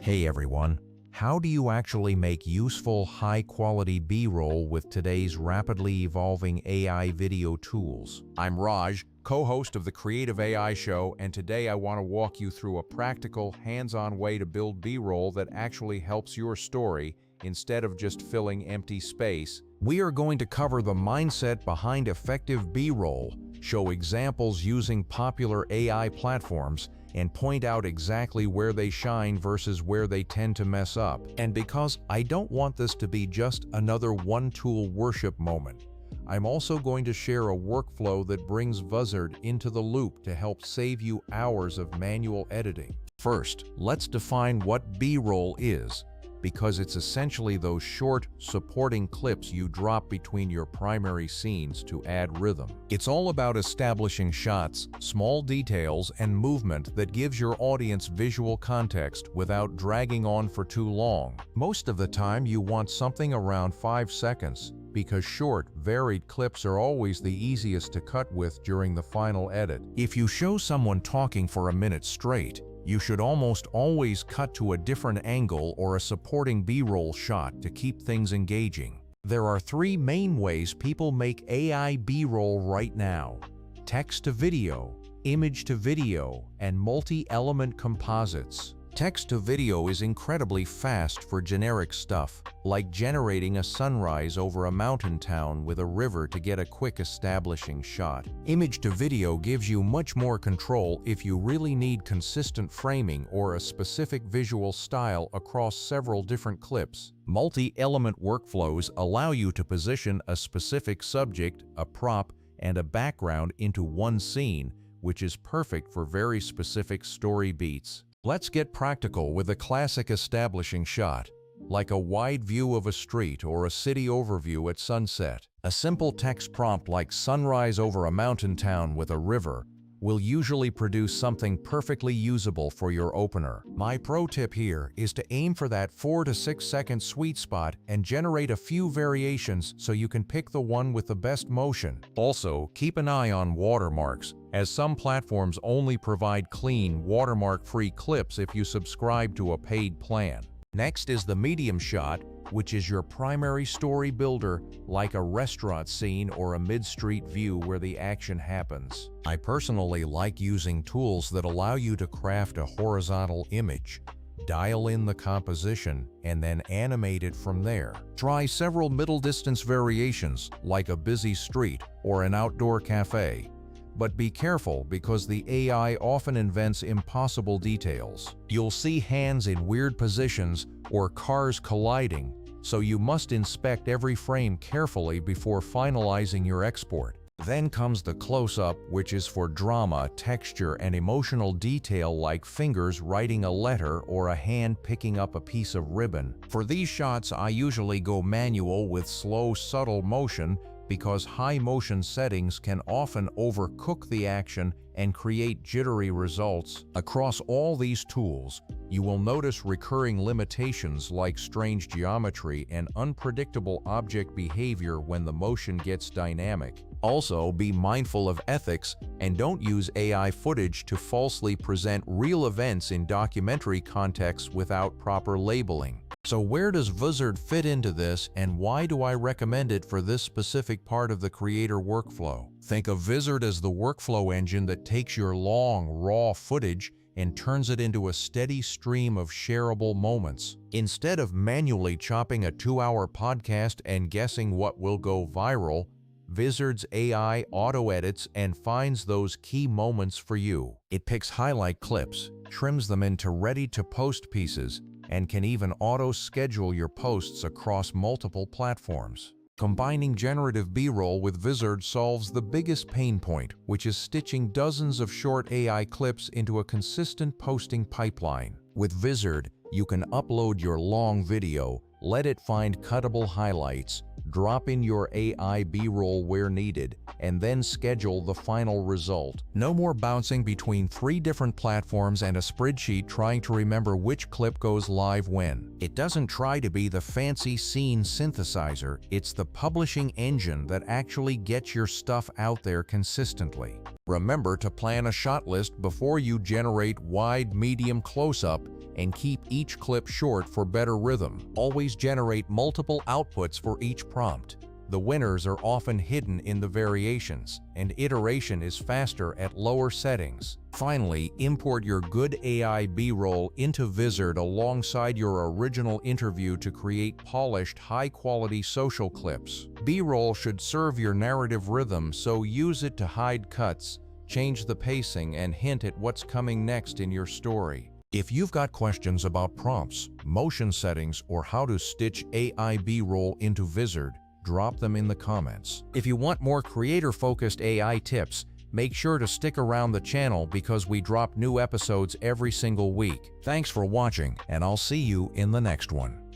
Hey everyone, how do you actually make useful, high-quality B-roll with today's rapidly evolving AI video tools? I'm Raj, co-host of the Creative AI Show, and today I want to walk you through a practical, hands-on way to build B-roll that actually helps your story instead of just filling empty space. We are going to cover the mindset behind effective B-roll, show examples using popular AI platforms, and point out exactly where they shine versus where they tend to mess up. And because I don't want this to be just another one-tool worship moment, I'm also going to share a workflow that brings Vizard into the loop to help save you hours of manual editing. First, let's define what B-roll is, because it's essentially those short, supporting clips you drop between your primary scenes to add rhythm. It's all about establishing shots, small details, and movement that gives your audience visual context without dragging on for too long. Most of the time, you want something around 5 seconds, because short, varied clips are always the easiest to cut with during the final edit. If you show someone talking for a minute straight, you should almost always cut to a different angle or a supporting B-roll shot to keep things engaging. There are 3 main ways people make AI B-roll right now: text to video, image to video, and multi-element composites. Text to video is incredibly fast for generic stuff, like generating a sunrise over a mountain town with a river to get a quick establishing shot. Image to video gives you much more control if you really need consistent framing or a specific visual style across several different clips. Multi-element workflows allow you to position a specific subject, a prop, and a background into one scene, which is perfect for very specific story beats. Let's get practical with a classic establishing shot, like a wide view of a street or a city overview at sunset. A simple text prompt like "sunrise over a mountain town with a river" will usually produce something perfectly usable for your opener. My pro tip here is to aim for that 4 to 6 second sweet spot and generate a few variations so you can pick the one with the best motion. Also, keep an eye on watermarks, as some platforms only provide clean, watermark-free clips if you subscribe to a paid plan. Next is the medium shot, which is your primary story builder, like a restaurant scene or a mid-street view where the action happens. I personally like using tools that allow you to craft a horizontal image, dial in the composition, and then animate it from there. Try several middle-distance variations, like a busy street or an outdoor cafe. But be careful, because the AI often invents impossible details. You'll see hands in weird positions or cars colliding, so you must inspect every frame carefully before finalizing your export. Then comes the close-up, which is for drama, texture, and emotional detail like fingers writing a letter or a hand picking up a piece of ribbon. For these shots, I usually go manual with slow, subtle motion, because high motion settings can often overcook the action and create jittery results. Across all these tools, you will notice recurring limitations like strange geometry and unpredictable object behavior when the motion gets dynamic. Also, be mindful of ethics and don't use AI footage to falsely present real events in documentary contexts without proper labeling. So where does Vizard fit into this, and why do I recommend it for this specific part of the creator workflow? Think of Vizard as the workflow engine that takes your long, raw footage and turns it into a steady stream of shareable moments. Instead of manually chopping a 2-hour podcast and guessing what will go viral, Vizard's AI auto-edits and finds those key moments for you. It picks highlight clips, trims them into ready-to-post pieces, and can even auto-schedule your posts across multiple platforms. Combining generative B-roll with Vizard solves the biggest pain point, which is stitching dozens of short AI clips into a consistent posting pipeline. With Vizard, you can upload your long video, let it find cuttable highlights, drop in your AI B-roll where needed, and then schedule the final result. No more bouncing between 3 different platforms and a spreadsheet trying to remember which clip goes live when. It doesn't try to be the fancy scene synthesizer, it's the publishing engine that actually gets your stuff out there consistently. Remember to plan a shot list before you generate wide, medium, close-up, and keep each clip short for better rhythm. Always generate multiple outputs for each prompt. The winners are often hidden in the variations, and iteration is faster at lower settings. Finally, import your good AI B-roll into Vizard alongside your original interview to create polished, high-quality social clips. B-roll should serve your narrative rhythm, so use it to hide cuts, change the pacing, and hint at what's coming next in your story. If you've got questions about prompts, motion settings, or how to stitch AI B-roll into Vizard, drop them in the comments. If you want more creator-focused AI tips, make sure to stick around the channel because we drop new episodes every single week. Thanks for watching, and I'll see you in the next one.